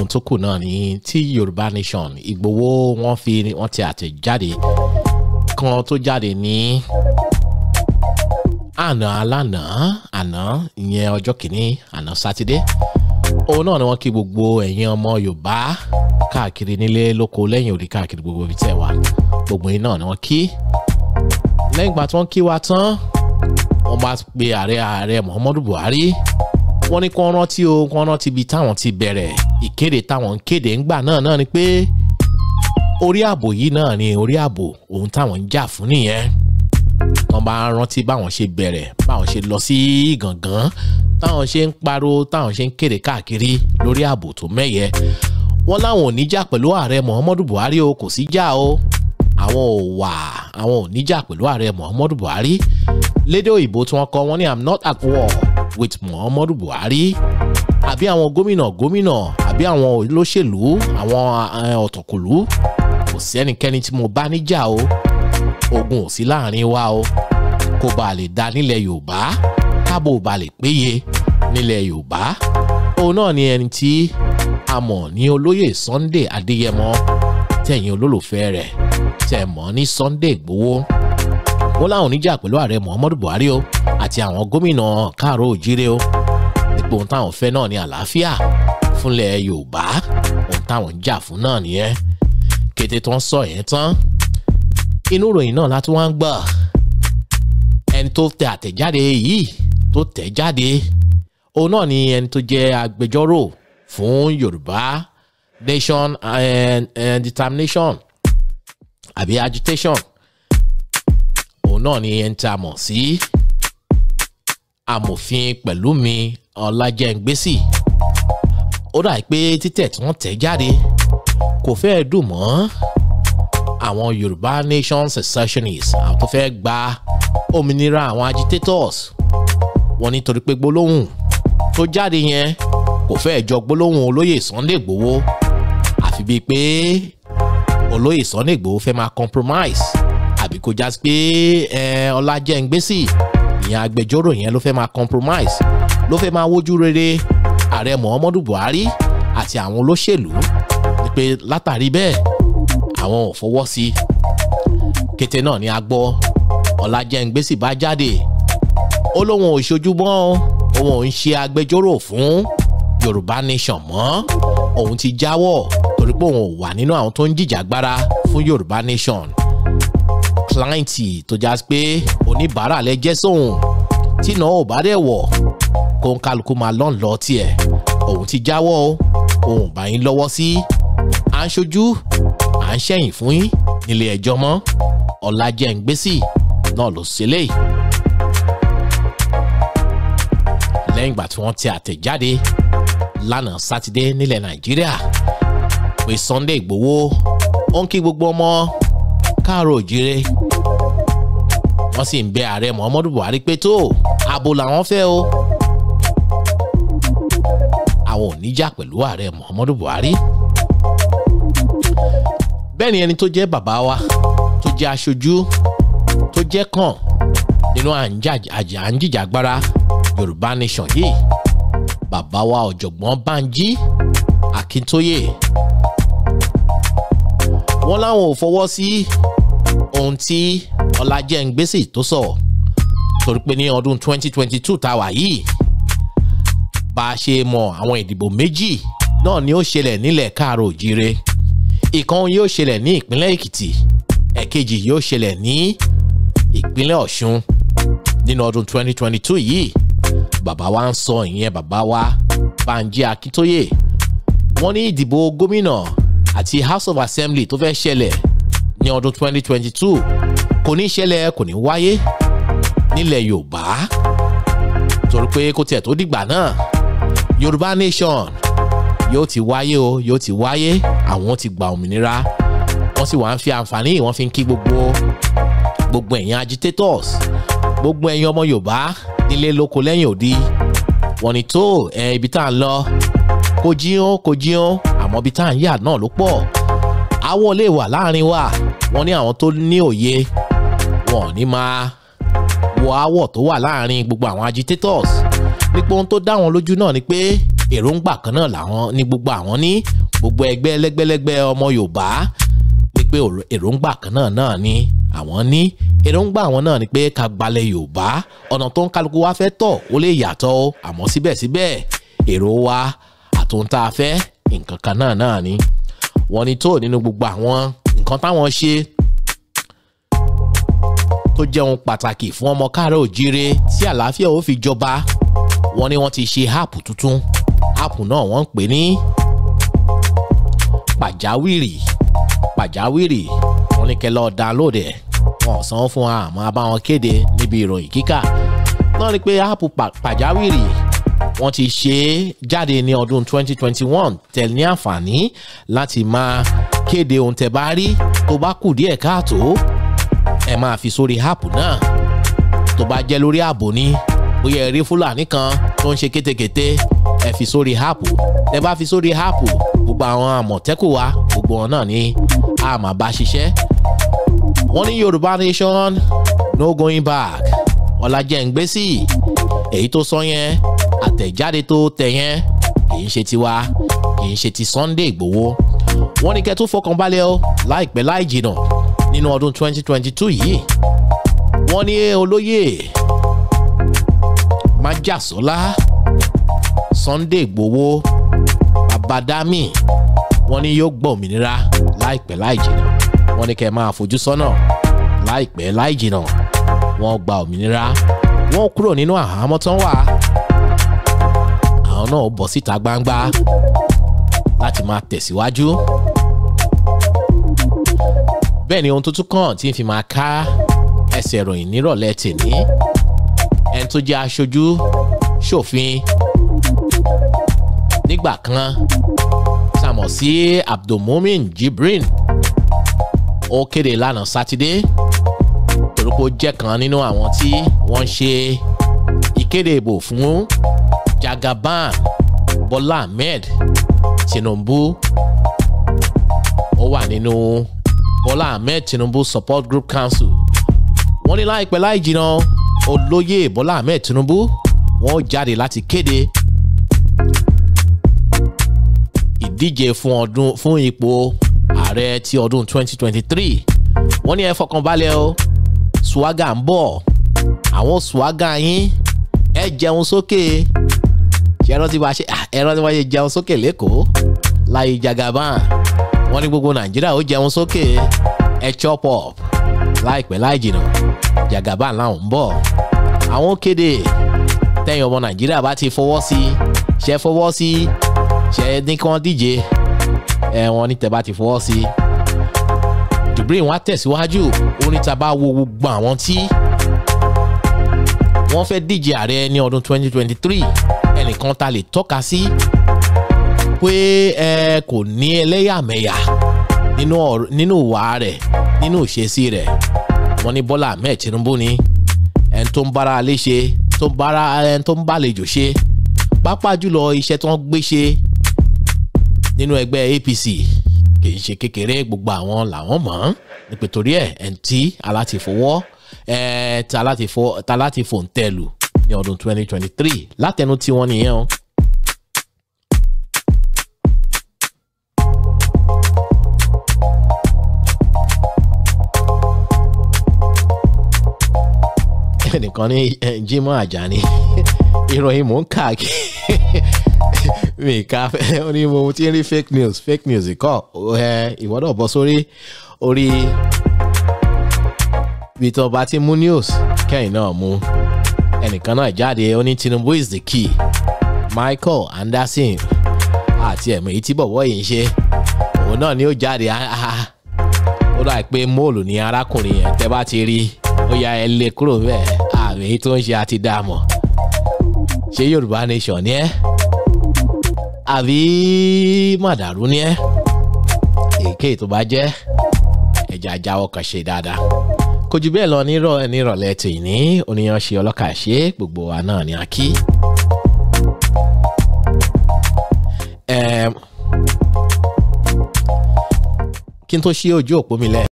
ohun tó kù náà ni tí Yorùbá Nation Ìgbòho wọ́n ti àtẹ̀jáde kan tó jáde ní àná ìyẹn ọjọ́ kìíní àná sátidé. Òun náà ni wọ́n kí gbogbo ẹ̀yin ọmọ Yorùbá káàkiri nílé lóko lẹ́yìn òdì káàkiri gbogbo ibi tẹ́ wà. Gbogbo yín náà ni wọ́n kí. Lẹ́yìn ìgbà tí wọ́n kí wa tán, wọ́n bá pe ààrẹ Muhammadu Buhari. Wọ́n ní kó rántí ibi táwọn ti bẹ̀rẹ̀ ìkéde táwọn ń kéde ńgbà náà ni pé orí ààbò yìí náà ni orí ààbò ohun táwọn ń jà fún nìyẹn. Wọ́n bá rántí báwọn ṣe bẹ̀rẹ̀, báwọn ṣe lọ sí Ìgàngán, táwọn ṣe ń pariwo, táwọn ṣe ń kéde káàkiri lórí ààbò tó mẹ́yẹ. Wọ́n láwọn ò níjà pẹ̀lú ààrẹ Muhammadu Buhari o, kò sí jà o. Àwọn ò níjà pẹ̀lú ààrẹ Muhammadu Buhari. Lédè òyìnbó tí wọ́n kọ wọ́n ní I'm not at war with Muhammadu Buhari. Àbí àwọn gómìnà àbí àwọn olóṣèlú, àwọn ọ̀tọ̀kùlú, kò sí ẹnikẹ́ni tí mo bá níjà o. Ogun ò sí láàrin wa o. Kó bá lè dá nílẹ̀ Yorùbá, kábò bá lè péye nílẹ̀ Yorùbá. Òun náà ni ẹni tí a mọ̀ ní olóyè Sunday Adéyẹmọ, tẹ̀yin olólùfẹ́ rẹ̀ tẹ̀ mọ́ ní Sunday Ìgbòho. Wọ́n láwọn oníjà pẹ̀lú ààrẹ Muhammadu Buhari o àti àwọn gómìnà káàró òjíire o. Ipò ohun táwọn fẹ́ náà ni àlàáfíà fúnlẹ̀ Yorùbá. Ohun táwọn ń jà fún náà nìyẹn. Kété tó ń sọ yẹn tán, inú ìròyìn náà láti wá ń gbọ́ ẹni tó tẹ àtẹ̀jáde yìí tó tẹ̀ jáde. Òun náà ni ẹni tó jẹ́ agbẹjọ́rò fún Yorùbá Nation and Determination àbí agitation. Òun náà ni ẹni tí a mọ̀ sí amòfin Pẹ̀lúmi Ọlájẹ́ngbésì. Ó dà pé títẹ̀ tí wọ́n tẹ̀ jáde kò fẹ́ dùn mọ́ àwọn Yorùbá Nation secessionists, àwọn tó fẹ́ gba òmìnira àwọn agitators. Wọ́n nítorí pé gbólóhùn tó jáde yẹn kò fẹ́ jọ gbólóhùn olóyè Sunday Ìgbòho, àfi bíi pé olóyè Sunday Ìgbòho fẹ́ máa compromise, àbí kó já sí pé Ọlájẹ́ngbésì ìyẹn agbẹjọ́rò yẹn ló fẹ́ máa compromise, ló fẹ́ máa wojú rere ààrẹ Muhammadu Buhari àti àwọn olóṣèlú ní pé látàrí bẹ́ẹ̀ àwọn ò fọwọ́ sí. Kété náà ni a gbọ́ Ọlájẹ́ngbésì bá jáde, ó lóun ò ṣojú mọ́, òun ò ń ṣe agbẹjọ́rò fún Yorùbá Nation mọ́, òun ti jáwọ́ torí pé òun ò wà nínú àwọn tó ń jìjàgbara fún Yorùbá Nation. Clienti tó já pé oníbàárà lẹ jẹ́ sóhun tí náà ò bá dẹ̀ wọ̀ kó ń kálukú máa lọ́n lọ tiẹ̀. Òun ti jáwọ́ o, òun bá yín lọ́wọ́ sí à ń ṣojú à ń ṣẹ̀yìn fún yín nílé ẹjọ́ mọ́. Ọlájẹ́ngbésì náà ló ṣẹlẹ̀ lẹ́yìn ìgbà tí wọ́n ti àtẹ̀jáde lánàá sátidé nílẹ̀ Nàìjíríà pé Sunday Ìgbòho ó ń kí gbogbo ọmọ káàró òjíire. Wọ́n sì ń bẹ ààrẹ Muhammadu Buhari pé tó ààbò làwọn fẹ́ o. Àwọn ò níjà pẹ̀lú ààrẹ Muhammadu Buhari. Bẹ́ẹ̀ ni ẹni tó jẹ́ bàbá wa tó jẹ́ aṣojú tó jẹ́ kàn nínú à ń jìjàgbara Yorùbá Nation yìí, bàbá wa ọ̀jọ̀gbọ́n Bánjí Akíntóyè. Wọ́n láwọn ò fọwọ́ sí ohun tí Ọlájẹ́ngbésì tó sọ torí pé ní ọdún 2022 tá wà yìí, bá a ṣe mọ̀ àwọn ìdìbò méjì náà ni ó ṣẹlẹ̀ nílẹ̀ káàró òjíire. Ìkan yóò ṣẹlẹ̀ ní ìpínlẹ̀ Èkìtì, ẹ̀kejì yóò ṣẹlẹ̀ ní ìpínlẹ̀ Ọ̀ṣun nínú ọdún 2022 yìí. Bàbá wa ń sọ ìyẹn bàbá wa Bánjí Akíntóyè. Wọ́n ní ìdìbò gómìnà àti House of Assembly tó fẹ́ ṣẹlẹ̀ ní ọdún 2022 kò ní ṣẹlẹ̀, kò ní wáyé nílẹ̀ Yorùbá torí pé kó tiẹ̀ tó dìgbà náà Yorùbá Nation yóò ti wáyé o, yóò ti wáyé, àwọn ti gba òmìnira. Wọ́n sì wá ń fi àǹfààní wọ́n fi ń kí gbogbo ẹ̀yin agitators, gbogbo ẹ̀yin ọmọ Yorùbá nílé lóko lẹ́yìn òdi. Wọ́n ní tó ibi tá à ń lọ kò jíán àmọ́ ibi tá à ń yà náà ló pọ̀. Àwọ̀ lè wà láàrin wa. Wọ́n ní àwọn tó ní òye wọn ò ní máa wo àwọ̀ tó wà láàrin gbogbo àwọn agitators. Nípa ohun tó dá wọn lójú náà ni pé èròǹgbà kan náà làwọn ní gbogbo àwọn ní gbogbo ẹgbẹ́ lẹ́gbẹ́lẹ́gbẹ́ ọmọ Yorùbá ní pé èròǹgbà kan náà ní àwọn ní èròǹgbà àwọn náà ni pé ká gbalẹ̀ Yorùbá ọ̀nà tó ń kálukú wa fẹ́ tọ̀ ó lè yàtọ̀ o àmọ́ síbẹ̀síbẹ̀ èrò wa àtúntà fẹ́ nǹkan kan náà ni wọ́n ní tó nínú gbogbo àwọn nǹkan táwọn ṣe tó jẹ́ ohun pàtàkì fún ọmọ káàárọ̀ òjíire tí àlàáfíà ó fi jọba wọ́n ní wọ́n ti ṣe áàpù tuntun áàpù náà wọ́n ń pè ní pàjáwìrì wọ́n ní kẹ́ lọ download ẹ̀ wọ́n san fún wa àmọ́ bá wọn kéde níbi ìròyìn kíkà náà ni pé áàpù pàjáwìrì wọ́n ti ṣe jáde ní ọdún 2021 tẹ̀ ní àǹfààní láti máa kéde ohun tẹ́ bá rí tó bá kù díẹ̀ káàtó ẹ máa fi sórí áàpù náà tó bá jẹ́ lórí ààbò ni bóyá ẹ rí Fúlàní kan tó ń ṣe kétékété ẹ fi sórí áàpù ẹ bá fi sórí áàpù gbogbo àwọn àmọ̀tẹ́kùn wa gbogbo wọn náà ni a máa bá ṣiṣẹ́ wọ́n ní Yorùbá Nation no going back Ọlájẹ́ngbésì èyí tó sọ yẹn àtẹ̀jáde tó tẹ̀ yẹn kì í ṣe tiwa kì í ṣe ti Sunday Ìgbòho wọ́n ní kẹ́ tó fọkàn balẹ̀ o láìpẹ́ láì jìnà nínú ọdún 2022 yìí wọ́n ní olóyè Májàsọ́lá Sunday Ìgbòho Babadami wọ́n ní yóò gbọ́ òmìnira láìpẹ́ láì jìnà wọ́n ní kẹ́ máa fojú sọ́nà láìpẹ́ láì jìnà wọ́n gba òmìnira wọ́n kúrò nínú àhámọ́ tán wà àwọn náà bọ́ síta gbangba láti máa tẹ̀síwájú bẹ́ẹ̀ ni ohun tuntun kan tí ń fi máa ká ẹsẹ̀ ìròyìn nírọ̀lẹ́ tèmi ẹni tó jẹ́ aṣojú ṣòfin nígbà kan sàmọ̀ sí Abdulmumin Jibrin ó kéde lánàá sátidé torípò jẹ́ kan nínú àwọn tí wọ́n ń ṣe ìkéde ìbò fún Jagaban Bọ́lá Ahmed Tinubu ó wà nínú Bọ́lá Ahmed Tinubu Support Group Council wọ́n ní láìpẹ́ láì jìnnà olóyè Bọ́lá Ahmed Tinubu wọ́n jáde láti kéde ìdíje fún ipò ààrẹ ti ọdún 2023 wọ́n ní ẹ fọkàn balẹ̀ o swaga ń bọ̀ àwọn swaga yín ẹ jẹun sókè ẹran tí wọ́n ṣe jẹun sókè lẹ́kọ̀ọ́ láyé Jagaban wọ́n ní gbogbo Nàìjíríà ó jẹun sókè ẹ chop up láìpẹ́ láì jìnnà Jagaban làwọn ń bọ̀ àwọn kéde tẹ̀yìn ọmọ Nàìjíríà bá ti fọwọ́ sí ṣe ní kí wọ́n díje wọ́n ní tẹ́ bá ti fọwọ́ sí Jibrin wá tẹ̀síwájú oníta bá wo gbogbo àwọn tí wọ́n fẹ́ díje ààrẹ ní ọdún 2023 ẹnìkan ta lè tọ́ka sí pé kò ní ẹlẹ́yàmẹ̀yà nínú ìwà rẹ̀ nínú ìṣesí rẹ̀ wọ́n ní Bọ́lá Ahmed Tinubu ni ẹni tó ń bára alé ṣe ẹni tó ń bálejò ṣe pàápàá jùlọ iṣẹ́ tó ń gbé ṣe nínú ẹgbẹ́ APC kì í ṣe kékeré gbogbo àwọn làwọn mọ̀ nípa torí ẹni tí alátifò ń tẹ̀lù ní ọdún 2023 látẹnu tí wọ́n nìyẹn o. ẹnìkan ní Jimoh Ajani ìròyìn mò ń káàkiri mi ká ó ní mo ti ń rí fake news kọ́ ìwọ́dọ̀ bọ́ sórí orí bí tó bá ti mú news kẹ́yìn náà mú ẹnìkan náà jáde ó ní Tinubu is the key Michael Anderson àti ẹ̀mí tí bọ̀bọ̀ yìí ń ṣe òun náà ni ó jáde ó dà pé móòlù ní arákùnrin yẹn tẹ́ bá ti rí ó ya ẹ lé kúrò bẹ́ẹ̀ àmì tó ń ṣe àti dààmú ṣé Yorùbá Nation ni ẹ́ àbí màdàrú ni ẹ́ èké tó bá jẹ́ ẹ̀jẹ̀ ajáwọ́ kan ṣe dáadáa kò jù bẹ́ẹ̀ lọ nírọ̀lẹ́ tì ní oníyan ṣe ọlọ́kà ṣe gbogbo wa náà ni a kí. Kí n tó ṣí ojú òpó mi lẹ́ẹ̀.